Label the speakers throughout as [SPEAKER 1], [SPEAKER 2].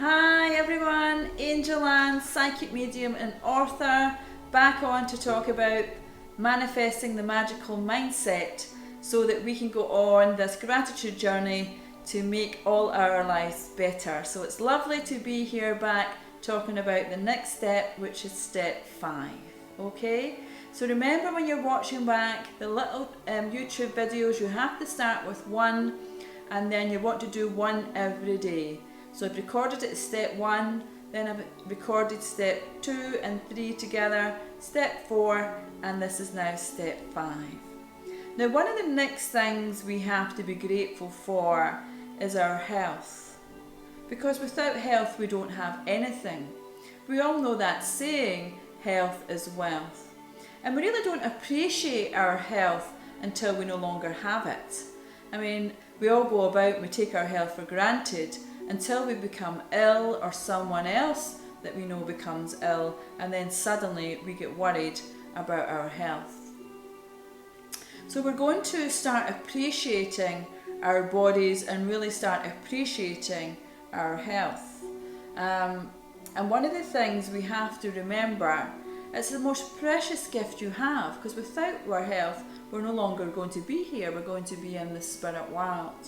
[SPEAKER 1] Hi everyone, Angel Ann, psychic medium and author, back on to talk about manifesting the magical mindset so that we can go on this gratitude journey to make all our lives better. So it's lovely to be here back talking about the next step, which is step 5. Okay, so remember when you're watching back the little YouTube videos, you have to start with 1 and then you want to do 1 every day. So I've recorded it as step 1, then I've recorded step 2 and 3 together, step 4, and this is now step 5. Now one of the next things we have to be grateful for is our health. Because without health we don't have anything. We all know that saying, health is wealth. And we really don't appreciate our health until we no longer have it. I mean, we all go about and we take our health for granted until we become ill or someone else that we know becomes ill, and then suddenly we get worried about our health. So we're going to start appreciating our bodies and really start appreciating our health. And one of the things we have to remember, it's the most precious gift you have, because without our health we're no longer going to be here, we're going to be in the spirit world.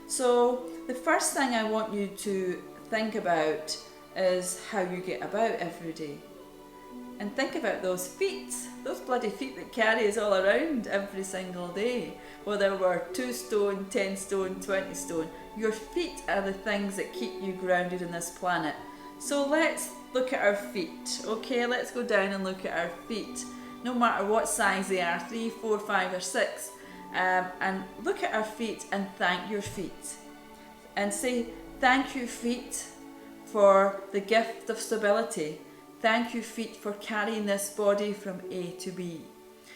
[SPEAKER 1] So the first thing I want you to think about is how you get about every day. And think about those feet, those bloody feet that carry us all around every single day. Whether we're 2 stone, 10 stone, 20 stone, your feet are the things that keep you grounded in this planet. So let's look at our feet, okay? Let's go down and look at our feet. No matter what size they are, 3, 4, 5 or 6. And look at our feet and thank your feet. And say, thank you feet for the gift of stability. Thank you feet for carrying this body from A to B.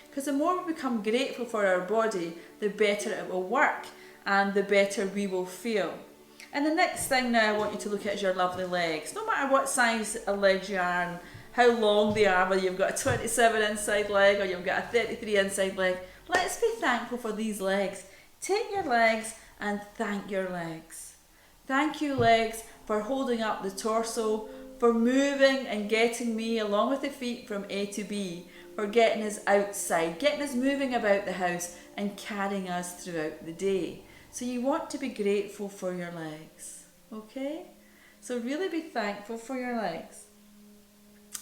[SPEAKER 1] Because the more we become grateful for our body, the better it will work and the better we will feel. And the next thing now I want you to look at is your lovely legs. No matter what size of legs you are and how long they are, whether you've got a 27 inside leg or you've got a 33 inside leg, let's be thankful for these legs. Take your legs and thank your legs. Thank you legs for holding up the torso, for moving and getting me along with the feet from A to B, for getting us outside, getting us moving about the house and carrying us throughout the day. So you want to be grateful for your legs, okay? So really be thankful for your legs.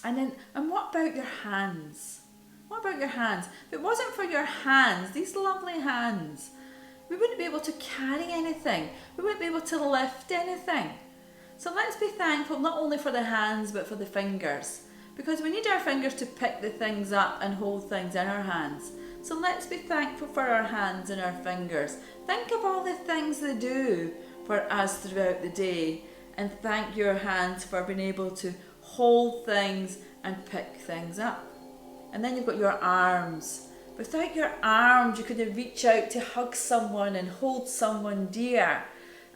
[SPEAKER 1] And what about your hands? What about your hands? If it wasn't for your hands, these lovely hands, we wouldn't be able to carry anything. We wouldn't be able to lift anything. So let's be thankful not only for the hands but for the fingers. Because we need our fingers to pick the things up and hold things in our hands. So let's be thankful for our hands and our fingers. Think of all the things they do for us throughout the day. And thank your hands for being able to hold things and pick things up. And then you've got your arms. Without your arms, you couldn't reach out to hug someone and hold someone dear.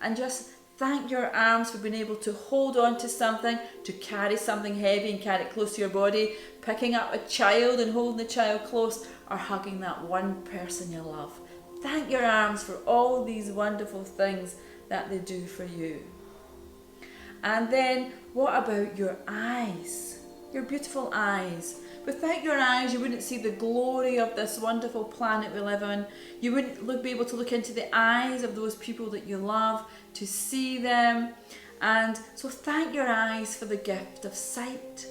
[SPEAKER 1] And just thank your arms for being able to hold on to something, to carry something heavy and carry it close to your body, picking up a child and holding the child close, or hugging that one person you love. Thank your arms for all these wonderful things that they do for you. And then what about your eyes? Your beautiful eyes. Without your eyes, you wouldn't see the glory of this wonderful planet we live on. You wouldn't be able to look into the eyes of those people that you love, to see them. And so thank your eyes for the gift of sight.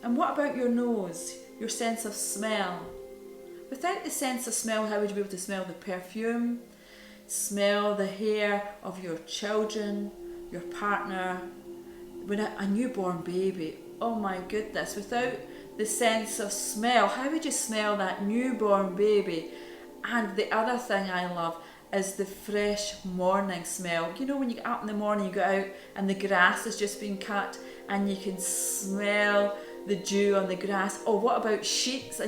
[SPEAKER 1] And what about your nose, your sense of smell? Without the sense of smell, how would you be able to smell the perfume, smell the hair of your children, your partner, when a newborn baby? Oh my goodness, without the sense of smell, how would you smell that newborn baby? And the other thing I love is the fresh morning smell. You know, when you get up in the morning, you go out and the grass has just been cut and you can smell the dew on the grass. Oh, what about sheets?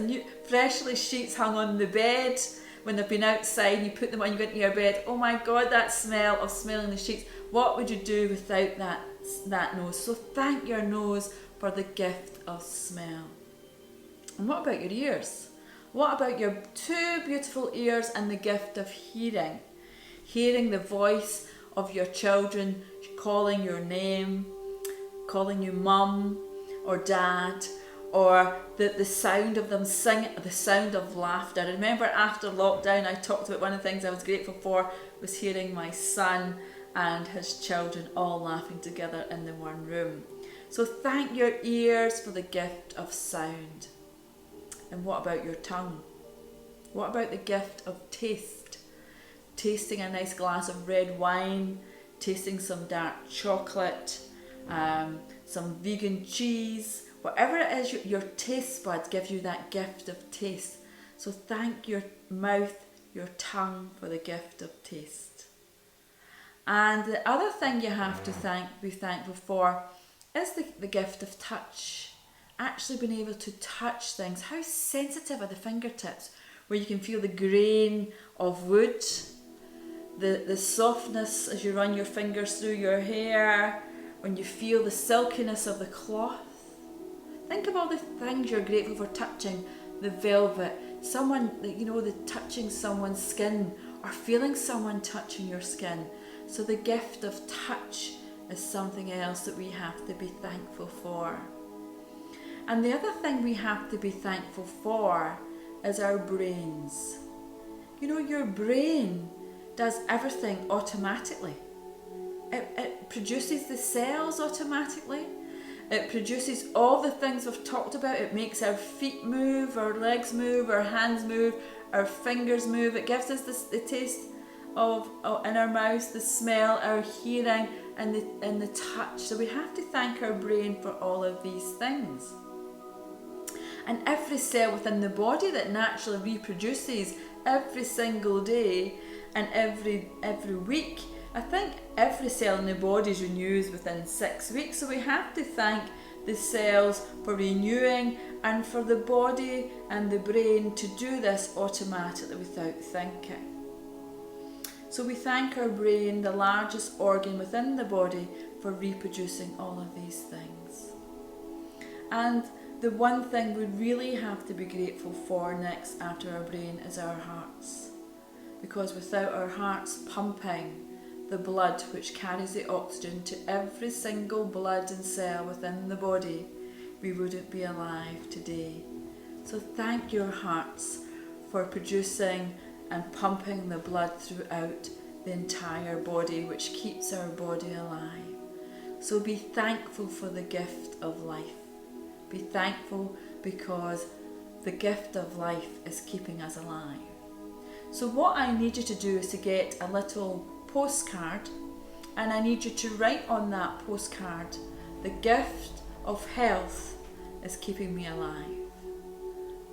[SPEAKER 1] Freshly sheets hung on the bed when they've been outside and you put them on, you go into your bed. Oh my God, that smell of smelling the sheets. What would you do without that nose? So thank your nose for the gift of smell. And what about your ears? What about your 2 beautiful ears and the gift of hearing? Hearing the voice of your children calling your name, calling you mum or dad, or the sound of them singing, the sound of laughter. I remember after lockdown I talked about one of the things I was grateful for was hearing my son and his children all laughing together in the one room. So thank your ears for the gift of sound. And what about your tongue? What about the gift of taste? Tasting a nice glass of red wine, tasting some dark chocolate, some vegan cheese, whatever it is, your taste buds give you that gift of taste. So thank your mouth, your tongue for the gift of taste. And the other thing you have to be thankful for is the gift of touch. Actually being able to touch things. How sensitive are the fingertips, where you can feel the grain of wood, the softness as you run your fingers through your hair, when you feel the silkiness of the cloth. Think of all the things you're grateful for touching. The velvet, the touching someone's skin, or feeling someone touching your skin. So the gift of touch is something else that we have to be thankful for. And the other thing we have to be thankful for is our brains. You know, your brain does everything automatically. It produces the cells automatically. It produces all the things we've talked about. It makes our feet move, our legs move, our hands move, our fingers move. It gives us the taste of in our mouths, the smell, our hearing, and the touch. So we have to thank our brain for all of these things. And every cell within the body that naturally reproduces every single day and every week. I think every cell in the body renews within 6 weeks, so we have to thank the cells for renewing and for the body and the brain to do this automatically without thinking. So we thank our brain, the largest organ within the body, for reproducing all of these things. And the one thing we really have to be grateful for next after our brain is our hearts. Because without our hearts pumping the blood which carries the oxygen to every single blood and cell within the body, we wouldn't be alive today. So thank your hearts for producing and pumping the blood throughout the entire body, which keeps our body alive. So be thankful for the gift of life. Be thankful because the gift of life is keeping us alive. So what I need you to do is to get a little postcard, and I need you to write on that postcard, the gift of health is keeping me alive.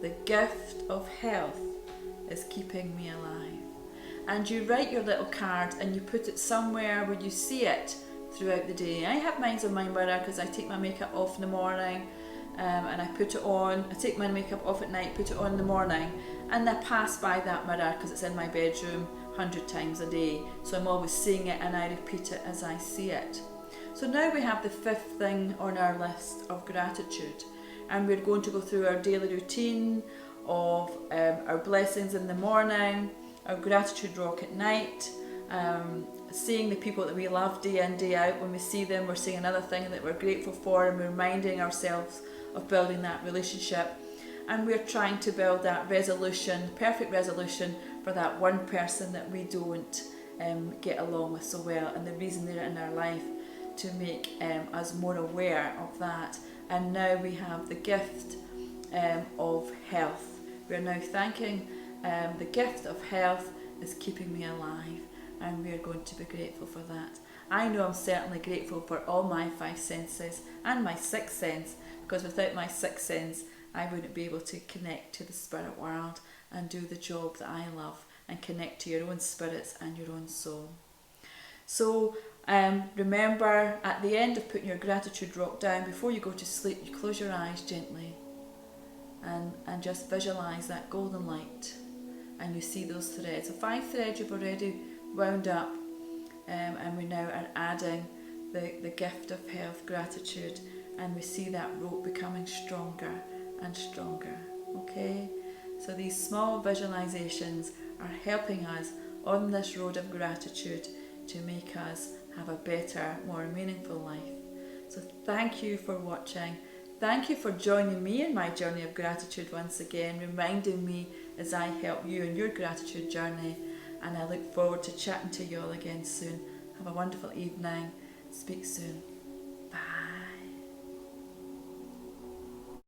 [SPEAKER 1] The gift of health is keeping me alive. And you write your little card and you put it somewhere where you see it throughout the day. I have mine on my mirror because I take my makeup off in the morning and I put it on. I take my makeup off at night, put it on in the morning, and I pass by that mirror because it's in my bedroom 100 times a day. So I'm always seeing it and I repeat it as I see it. So now we have the fifth thing on our list of gratitude, and we're going to go through our daily routine of our blessings in the morning, our gratitude rock at night, seeing the people that we love day in, day out. When we see them, we're seeing another thing that we're grateful for, and we're reminding ourselves of building that relationship. And we're trying to build that resolution, perfect resolution for that one person that we don't get along with so well, and the reason they're in our life, to make us more aware of that. And now we have the gift of health. We're now thanking the gift of health is keeping me alive, and we're going to be grateful for that. I know I'm certainly grateful for all my 5 senses and my 6th sense, because without my 6th sense I wouldn't be able to connect to the spirit world and do the job that I love and connect to your own spirits and your own soul. So remember, at the end of putting your gratitude rock down, before you go to sleep, you close your eyes gently and just visualise that golden light, and you see those threads. So 5 threads you've already wound up, and we now are adding the gift of health, gratitude, and we see that rope becoming stronger and stronger. Okay, so these small visualizations are helping us on this road of gratitude to make us have a better, more meaningful life. So thank you for watching. Thank you for joining me in my journey of gratitude once again, reminding me as I help you in your gratitude journey. And I look forward to chatting to you all again soon. Have a wonderful evening. Speak soon.